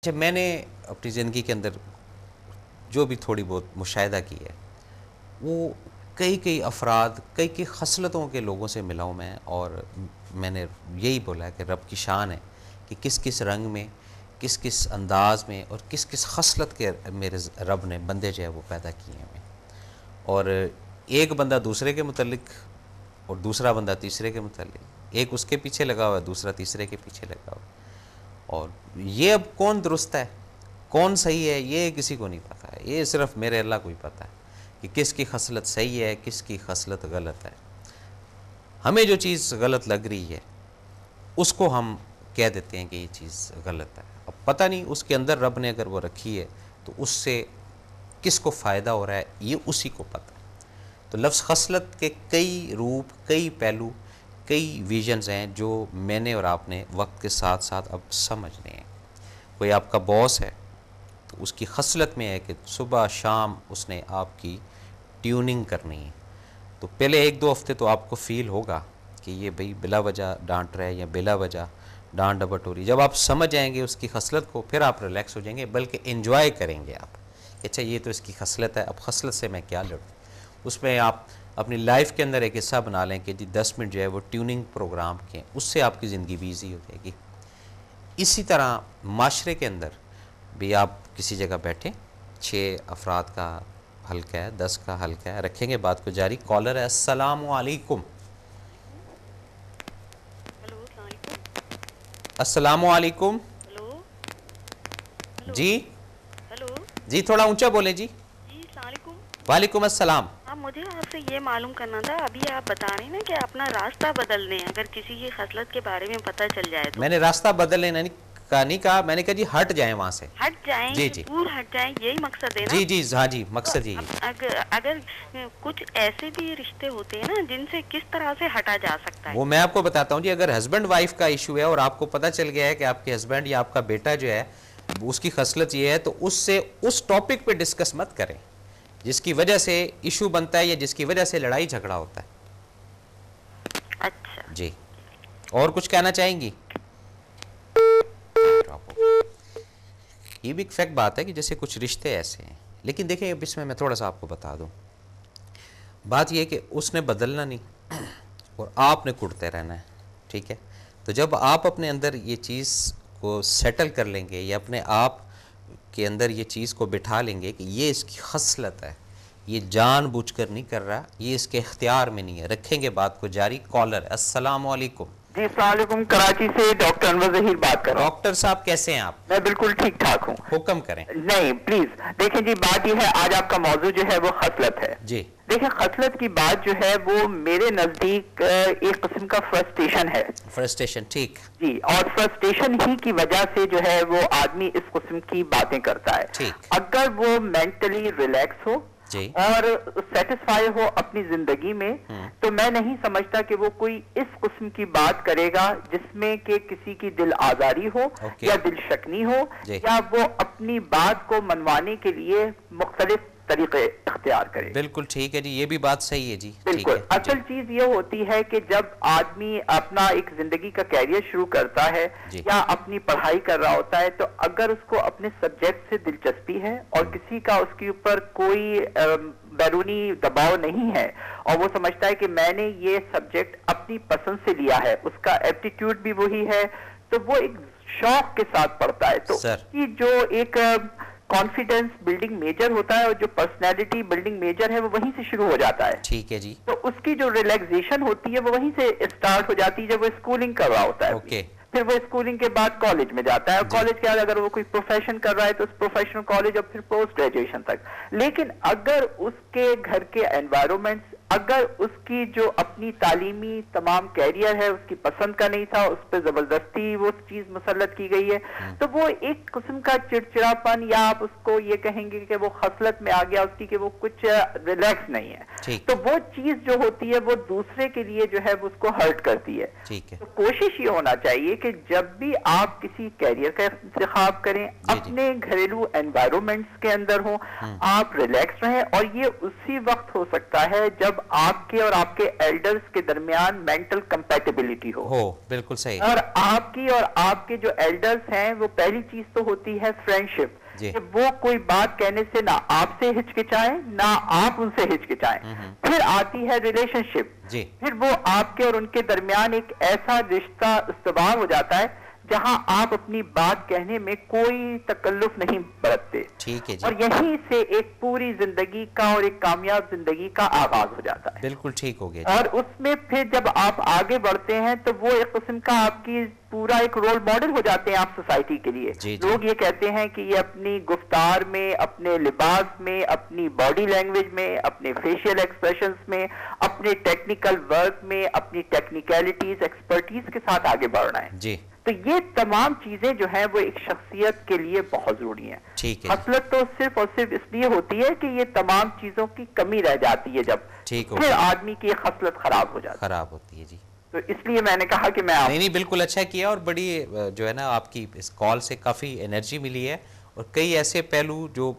जब मैंने अपनी ज़िंदगी के अंदर जो भी थोड़ी बहुत मुशाहिदा की है, वो कई कई अफराद, कई कई खसलतों के लोगों से मिला हूँ मैं, और मैंने यही बोला है कि रब की शान है कि किस किस रंग में, किस किस अंदाज में और किस किस खसलत के मेरे रब ने बंदे जो है वो पैदा किए हैं। और एक बंदा दूसरे के मुतल्लिक और दूसरा बंदा तीसरे के मुतल्लिक, एक उसके पीछे लगा हुआ है, दूसरा तीसरे के पीछे लगा हुआ है। और ये अब कौन दुरुस्त है, कौन सही है, ये किसी को नहीं पता है। ये सिर्फ मेरे अल्लाह को ही पता है कि किसकी खसलत सही है, किसकी खसलत गलत है। हमें जो चीज़ गलत लग रही है उसको हम कह देते हैं कि ये चीज़ गलत है। अब पता नहीं उसके अंदर रब ने अगर वो रखी है तो उससे किसको फ़ायदा हो रहा है, ये उसी को पता है। तो लफ्ज़ खसलत के कई रूप, कई पहलू, कई विजन्स हैं जो मैंने और आपने वक्त के साथ साथ अब समझने हैं। कोई आपका बॉस है तो उसकी खसलत में है कि सुबह शाम उसने आपकी ट्यूनिंग करनी है। तो पहले 1-2 हफ्ते तो आपको फ़ील होगा कि ये भाई बिला वजह डांट रहा है या बिला वजह डांट डपट हो रही। जब आप समझ जाएंगे उसकी खसलत को, फिर आप रिलैक्स हो जाएंगे, बल्कि एंजॉय करेंगे आप कि अच्छा ये तो इसकी खसलत है, अब खसलत से मैं क्या लड़ूँ। उसमें आप अपनी लाइफ के अंदर एक हिस्सा बना लें कि जी 10 मिनट जो है वो ट्यूनिंग प्रोग्राम के, उससे आपकी ज़िंदगी भी ईजी हो जाएगी। इसी तरह माशरे के अंदर भी आप किसी जगह बैठें, 6 अफराद का हल्का है, 10 का हल्का है, रखेंगे बात को जारी। कॉलर है, अस्सलामु अलैकुम। हेलो, अस्सलाम वालेकुम। अस्सलामु अलैकुम। हेलो हेलो जी हेलो जी, थोड़ा ऊंचा बोलें जी। जी, अस्सलाम वालेकुम। वालेकुम अस्सलाम। हाँ, मुझे आपसे ये मालूम करना था, अभी आप बता रहे हैं ना कि अपना रास्ता बदल दें अगर किसी की खसलत के बारे में पता चल जाए तो। मैंने रास्ता बदलने नहीं कहा, मैंने कहा जी हट जाएं वहाँ से। हट जाएं, जी जी दूर हट जाएं, यही मकसद है ना? जी जी, हाँ जी, तो मकसद यही अब है। अगर कुछ ऐसे भी रिश्ते होते हैं ना जिनसे किस तरह से हटा जा सकता है? वो मैं आपको बताता हूँ जी। अगर हस्बैंड वाइफ का इशू है और आपको पता चल गया है कि आपके हस्बैंड या आपका बेटा जो है उसकी खसलत ये है, तो उससे उस टॉपिक पे डिस्कस मत करें जिसकी वजह से इशू बनता है या जिसकी वजह से लड़ाई झगड़ा होता है। अच्छा जी, और कुछ कहना चाहेंगी? ये भी एक फैक्ट बात है कि जैसे कुछ रिश्ते ऐसे हैं, लेकिन देखें अब इसमें मैं थोड़ा सा आपको बता दूं। बात यह है कि उसने बदलना नहीं और आपने कुटते रहना है, ठीक है। तो जब आप अपने अंदर ये चीज़ को सेटल कर लेंगे या अपने आप के अंदर ये चीज़ को बिठा लेंगे कि ये इसकी खसलत है, ये जानबूझकर नहीं कर रहा, ये इसके इख्तियार में नहीं है, रखेंगे बात को जारी। कॉलर, अस्सलाम वालेकुम। जी, अस्सलाम वालेकुम। कराची से डॉक्टर अनवर ज़हीर बात कर रहा हूँ। डॉक्टर साहब कैसे हैं आप? मैं बिल्कुल ठीक ठाक हूँ। हुक्म करें। नहीं, प्लीज देखें जी, बात यह है, आज आपका मौजू जो है वो खसलत है। जी, देखिए, खसलत की बात जो है वो मेरे नजदीक एक किस्म का फ्रस्ट्रेशन है। फ्रस्ट्रेशन, ठीक जी, और फ्रस्ट्रेशन ही की वजह से जो है वो आदमी इस किस्म की बातें करता है। ठीक। अगर वो मेंटली रिलैक्स हो जी, और सेटिस्फाई हो अपनी जिंदगी में, तो मैं नहीं समझता कि वो कोई इस किस्म की बात करेगा जिसमें कि किसी की दिल आजारी हो ओके। या दिल शक्नी हो, जी। या वो अपनी बात को मनवाने के लिए मुख्तलिफ तरीके इख्तियार करे। बिल्कुल ठीक है जी, ये भी बात सही है जी। ठीक बिल्कुल। है असल जी। चीज ये होती है कि जब आदमी अपना एक जिंदगी का कैरियर शुरू करता है जी। या अपनी पढ़ाई कर रहा होता है, तो अगर उसको अपने सब्जेक्ट से दिलचस्पी है और किसी का उसके ऊपर कोई बैरूनी दबाव नहीं है और वो समझता है कि मैंने ये सब्जेक्ट अपनी पसंद से लिया है, उसका एप्टीट्यूड भी वही है, तो वो एक शौक के साथ पढ़ता है। तो सर। उसकी जो एक कॉन्फिडेंस बिल्डिंग मेजर होता है और जो पर्सनैलिटी बिल्डिंग मेजर है वो वहीं से शुरू हो जाता है। ठीक है जी। तो उसकी जो रिलैक्सेशन होती है वो वहीं से स्टार्ट हो जाती है जब वो स्कूलिंग कर रहा होता है। ओके। फिर वो स्कूलिंग के बाद कॉलेज में जाता है और कॉलेज के बाद अगर वो कोई प्रोफेशन कर रहा है तो उस प्रोफेशनल कॉलेज और फिर पोस्ट ग्रेजुएशन तक। लेकिन अगर उसके घर के एनवायरमेंट्स, अगर उसकी जो अपनी तालीमी तमाम कैरियर है उसकी पसंद का नहीं था, उस पर जबरदस्ती वो चीज मुसल्लत की गई है, तो वो एक किस्म का चिड़चिड़ापन, या आप उसको ये कहेंगे कि वो खसलत में आ गया उसकी, कि वो कुछ रिलैक्स नहीं है, तो वो चीज जो होती है वो दूसरे के लिए जो है वो उसको हर्ट करती है। ठीक है। तो कोशिश ये होना चाहिए कि जब भी आप किसी कैरियर का इंतखाब करें, अपने घरेलू एनवायरमेंट्स के अंदर हो, आप रिलैक्स रहें, और ये उसी वक्त हो सकता है जब जब आपके और आपके एल्डर्स के दरमियान मेंटल कंपैटिबिलिटी हो। बिल्कुल सही। और आपकी और आपके जो एल्डर्स हैं, वो पहली चीज तो होती है फ्रेंडशिप, कि वो कोई बात कहने से ना आपसे हिचकिचाएं ना आप उनसे हिचकिचाएं। फिर आती है रिलेशनशिप, फिर वो आपके और उनके दरमियान एक ऐसा रिश्ता इस्तेमाल हो जाता है जहां आप अपनी बात कहने में कोई तकल्लुफ नहीं बरतते। ठीक है जी। और यहीं से एक पूरी जिंदगी का और एक कामयाब जिंदगी का आगाज हो जाता है। बिल्कुल ठीक हो गया। और उसमें फिर जब आप आगे बढ़ते हैं तो वो एक किस्म का आपकी पूरा एक रोल मॉडल हो जाते हैं आप सोसाइटी के लिए। लोग ये कहते हैं कि ये अपनी गुफ्तार में, अपने लिबास में, अपनी बॉडी लैंग्वेज में, अपने फेशियल एक्सप्रेशंस में, अपने टेक्निकल वर्क में, अपनी टेक्निकलिटीज, एक्सपर्टीज के साथ आगे बढ़ना है जी। तो ये तमाम चीजें जो है वो एक शख्सियत के लिए बहुत जरूरी है। खसलत तो सिर्फ और सिर्फ इसलिए होती है कि ये तमाम चीजों की कमी रह जाती है जब फिर आदमी की खसलत खराब हो जाती है, खराब होती है जी। तो इसलिए मैंने कहा कि मैं नहीं बिल्कुल अच्छा किया, और बड़ी जो है ना आपकी इस कॉल से काफ़ी एनर्जी मिली है, और कई ऐसे पहलू जो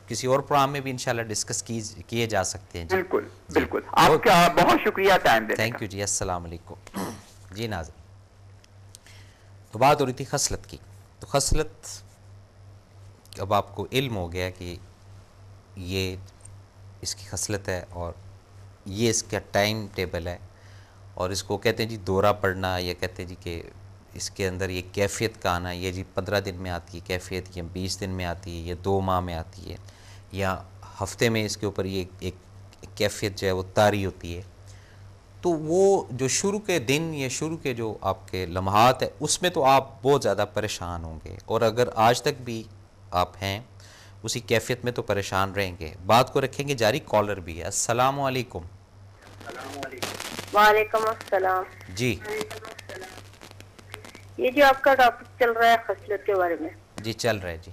किसी और प्रोग्राम में भी इंशाल्लाह डिस्कस किए जा सकते हैं। बिल्कुल बिल्कुल, आपका बहुत शुक्रिया टाइम देने का। थैंक यू जी। अस्सलाम वालेकुम जी। नाज़रीन, तो बात हो रही थी खसलत की। तो खसलत अब आपको इल्म हो गया कि ये इसकी खसलत है और ये इसका टाइम टेबल है, और इसको कहते हैं जी दौरा पड़ना, या कहते हैं जी कि इसके अंदर ये कैफियत का आना, ये जी 15 दिन में आती है कैफियत, या 20 दिन में आती है, या 2 माह में आती है, या हफ्ते में इसके ऊपर ये एक कैफियत जो है वो तारी होती है। तो वो जो शुरू के दिन या शुरू के जो आपके लम्हात है उसमें तो आप बहुत ज़्यादा परेशान होंगे, और अगर आज तक भी आप हैं उसी कैफियत में तो परेशान रहेंगे। बात को रखेंगे जारी। कॉलर भी है। अस्सलाम वालेकुम। वालेकुम अस्सलाम जी। ये जो आपका टॉपिक चल रहा है खसलत के बारे में। जी चल रहा है जी।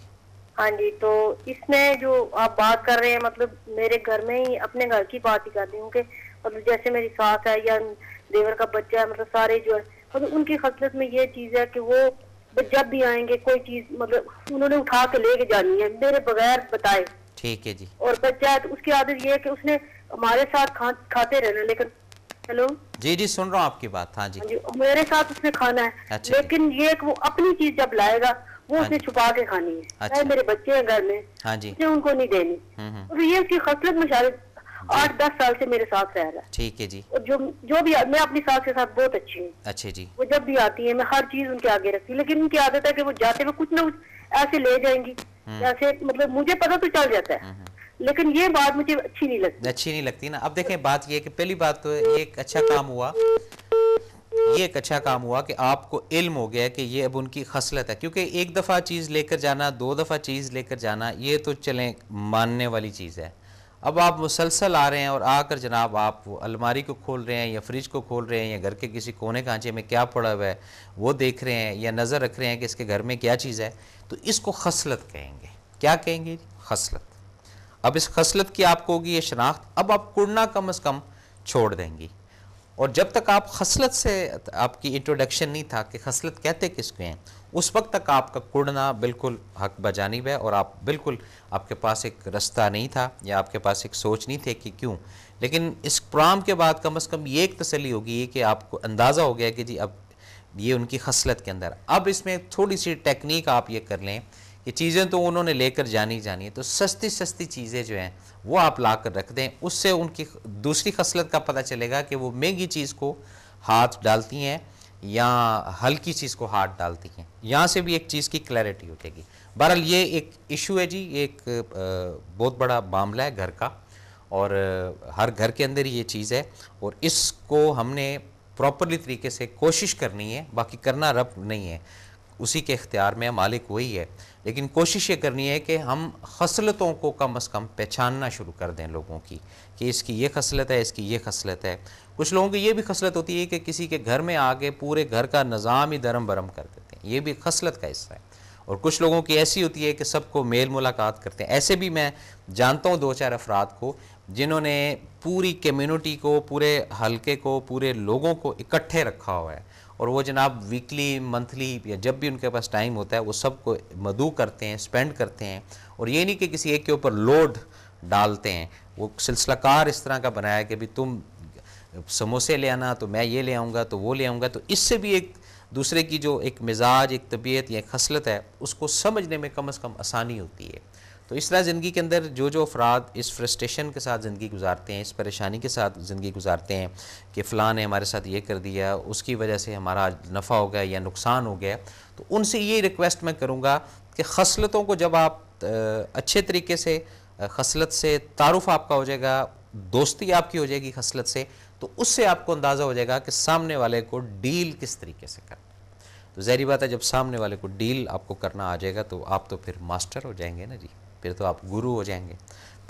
हाँ जी, तो इसमें जो आप बात कर रहे हैं, मतलब मेरे घर में ही अपने घर की बात ही करती हूँ कि मतलब जैसे मेरी सास है या देवर का बच्चा है, मतलब सारे जो है मतलब उनकी खसलत में ये चीज है कि वो जब भी आएंगे कोई चीज मतलब उन्होंने उठा के लेके जानी है मेरे बगैर बताए। ठीक है जी। और बच्चा है तो उसकी आदत ये है कि उसने हमारे साथ खाते रहना, लेकिन हेलो जी जी सुन रहा हूँ आपकी बात। हाँ जी। मेरे साथ उसने खाना है। अच्छा, लेकिन ये कि वो अपनी चीज जब लाएगा वो उसने छुपा के खानी है। अच्छा। मेरे बच्चे हैं घर में। हाँ जी। उनको नहीं देनी। तो ये उसकी खसलत में शायद 8-10 साल से मेरे साथ रह रहा है। ठीक है जी। और जो भी मैं अपनी सास के साथ बहुत अच्छी हूँ। अच्छे जी। वो जब भी आती है मैं हर चीज उनके आगे रखती हूँ, लेकिन उनकी आदत है कि वो जाते हुए कुछ ना कुछ ऐसे ले जाएंगी, ऐसे मतलब मुझे पता तो चल जाता है, लेकिन ये बात मुझे अच्छी नहीं लगती। अच्छी नहीं लगती ना। अब देखें बात ये है कि पहली बात तो ये एक अच्छा काम हुआ, ये एक अच्छा काम हुआ कि आपको इल्म हो गया कि ये अब उनकी खसलत है, क्योंकि एक दफ़ा चीज़ लेकर जाना, 2 दफ़ा चीज़ लेकर जाना, ये तो चलें मानने वाली चीज़ है। अब आप मुसलसल आ रहे हैं और आकर जनाब आप अलमारी को खोल रहे हैं या फ्रिज को खोल रहे हैं या घर के किसी कोने कांचे में क्या पड़ा हुआ है वो देख रहे हैं या नज़र रख रहे हैं कि इसके घर में क्या चीज़ है, तो इसको खसलत कहेंगे। क्या कहेंगे? खसलत। अब इस खसलत की आपको होगी ये शनाख्त। अब आप कुड़ना कम अज़ कम छोड़ देंगी, और जब तक आप खसलत से आपकी इंट्रोडक्शन नहीं था कि खसलत कहते किसको हैं, उस वक्त तक आपका कुड़ना बिल्कुल हक बजानिब है, और आप बिल्कुल आपके पास एक रास्ता नहीं था या आपके पास एक सोच नहीं थे कि क्यों। लेकिन इस प्रोग्राम के बाद कम अज़ कम ये एक तसल्ली होगी कि आपको अंदाज़ा हो गया कि जी अब ये उनकी खसलत के अंदर। अब इसमें थोड़ी सी टेक्निक आप ये कर लें कि चीज़ें तो उन्होंने लेकर जानी है, तो सस्ती सस्ती चीज़ें जो हैं वो आप ला कर रख दें। उससे उनकी दूसरी खसलत का पता चलेगा कि वो महंगी चीज़ को हाथ डालती हैं या हल्की चीज़ को हाथ डालती हैं। यहाँ से भी एक चीज़ की क्लैरिटी हो जाएगी। बहरहाल ये एक इशू है जी, एक बहुत बड़ा मामला है घर का, और हर घर के अंदर ये चीज़ है, और इसको हमने प्रॉपरली तरीके से कोशिश करनी है। बाकी करना रब नहीं है, उसी के इख्तियार में मालिक वही है, लेकिन कोशिश ये करनी है कि हम खसलतों को कम अज़ कम पहचानना शुरू कर दें लोगों की, कि इसकी ये खसलत है, इसकी ये खसलत है। कुछ लोगों की ये भी खसलत होती है कि किसी के घर में आके पूरे घर का निज़ाम ही दरम बरम कर देते हैं, ये भी खसलत का हिस्सा है। और कुछ लोगों की ऐसी होती है कि सबको मेल मुलाकात करते हैं। ऐसे भी मैं जानता हूँ 2-4 अफराद को जिन्होंने पूरी कम्युनिटी को, पूरे हलके को, पूरे लोगों को इकट्ठे रखा हुआ है, और वो जनाब वीकली, मंथली या जब भी उनके पास टाइम होता है वो सबको मदऊ करते हैं, स्पेंड करते हैं। और ये नहीं कि किसी एक के ऊपर लोड डालते हैं, वो सिलसिलाकार इस तरह का बनाया कि भी तुम समोसे ले आना तो मैं ये ले आऊँगा तो वो ले आऊँगा, तो इससे भी एक दूसरे की जो एक मिजाज, एक तबीयत या एक खसलत है उसको समझने में कम से कम आसानी होती है। तो इस तरह ज़िंदगी के अंदर जो अफराद इस फ्रस्ट्रेशन के साथ ज़िंदगी गुजारते हैं, इस परेशानी के साथ ज़िंदगी गुजारते हैं कि फ़लाँ ने हमारे साथ ये कर दिया, उसकी वजह से हमारा नफ़ा हो गया या नुकसान हो गया, तो उनसे ये रिक्वेस्ट मैं करूँगा कि खसलतों को जब आप अच्छे तरीके से खसलत से तारुफ़ आपका हो जाएगा, दोस्ती आपकी हो जाएगी खसलत से, तो उससे आपको अंदाज़ा हो जाएगा कि सामने वाले को डील किस तरीके से करना। तो ज़ाहिर बात है जब सामने वाले को डील आपको करना आ जाएगा तो आप तो फिर मास्टर हो जाएंगे ना जी, फिर तो आप गुरु हो जाएंगे,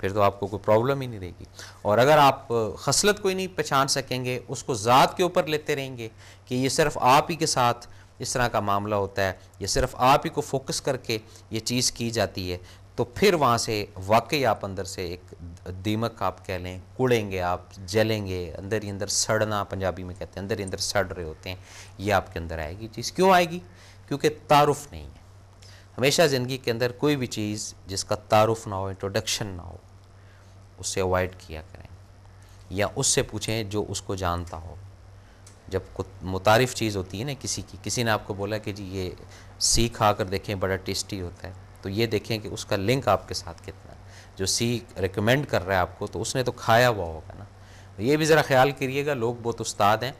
फिर तो आपको कोई प्रॉब्लम ही नहीं रहेगी। और अगर आप खसलत को ही नहीं पहचान सकेंगे, उसको ज़ात के ऊपर लेते रहेंगे कि ये सिर्फ़ आप ही के साथ इस तरह का मामला होता है, ये सिर्फ़ आप ही को फोकस करके ये चीज़ की जाती है, तो फिर वहाँ से वाकई आप अंदर से एक दीमक आप कह लें, कुड़ेंगे आप, जलेंगे, अंदर ही अंदर सड़ना पंजाबी में कहते हैं, अंदर ही अंदर सड़ रहे होते हैं, ये आपके अंदर आएगी चीज़। क्यों आएगी? क्योंकि तारुफ़ नहीं है। हमेशा ज़िंदगी के अंदर कोई भी चीज़ जिसका तारुफ़ ना हो, इंट्रोडक्शन ना हो, उससे अवॉइड किया करें या उससे पूछें जो उसको जानता हो। जब मुतारिफ़ चीज़ होती है ना किसी की, किसी ने आपको बोला कि जी ये सी खा कर देखें बड़ा टेस्टी होता है, तो ये देखें कि उसका लिंक आपके साथ कितना है। जो सी रिकमेंड कर रहा है आपको तो उसने तो खाया हुआ होगा ना। ये भी ज़रा ख्याल करिएगा, लोग बहुत उस्ताद हैं,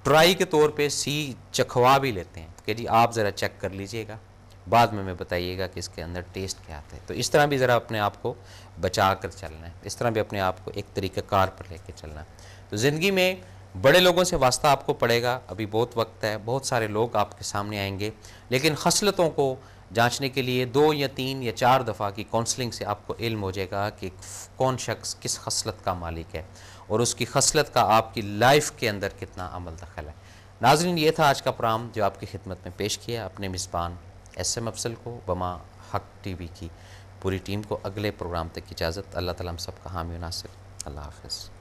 ट्राई के तौर पे सी चखवा भी लेते हैं कि जी आप ज़रा चेक कर लीजिएगा, बाद में बताइएगा कि इसके अंदर टेस्ट क्या आता है। तो इस तरह भी ज़रा अपने आप को बचा कर चलना है, इस तरह भी अपने आप को एक तरीक़ाकार पर लेके चलना है। तो ज़िंदगी में बड़े लोगों से वास्ता आपको पड़ेगा, अभी बहुत वक्त है, बहुत सारे लोग आपके सामने आएंगे, लेकिन खसलतों को जांचने के लिए 2 या 3 या 4 दफ़ा की काउंसलिंग से आपको इल्म हो जाएगा कि कौन शख्स किस खसलत का मालिक है और उसकी खसलत का आपकी लाइफ के अंदर कितना अमल दखल है। नाज़रीन, ये था आज का प्रोग्राम जो आपकी खिदमत में पेश किया अपने मिसबान SM अफजल को, बमा हक TV की पूरी टीम को। अगले प्रोग्राम तक की इजाज़त। अल्लाह ताला हम सब का हामी नासिर। अल्लाह हाफ़िज़।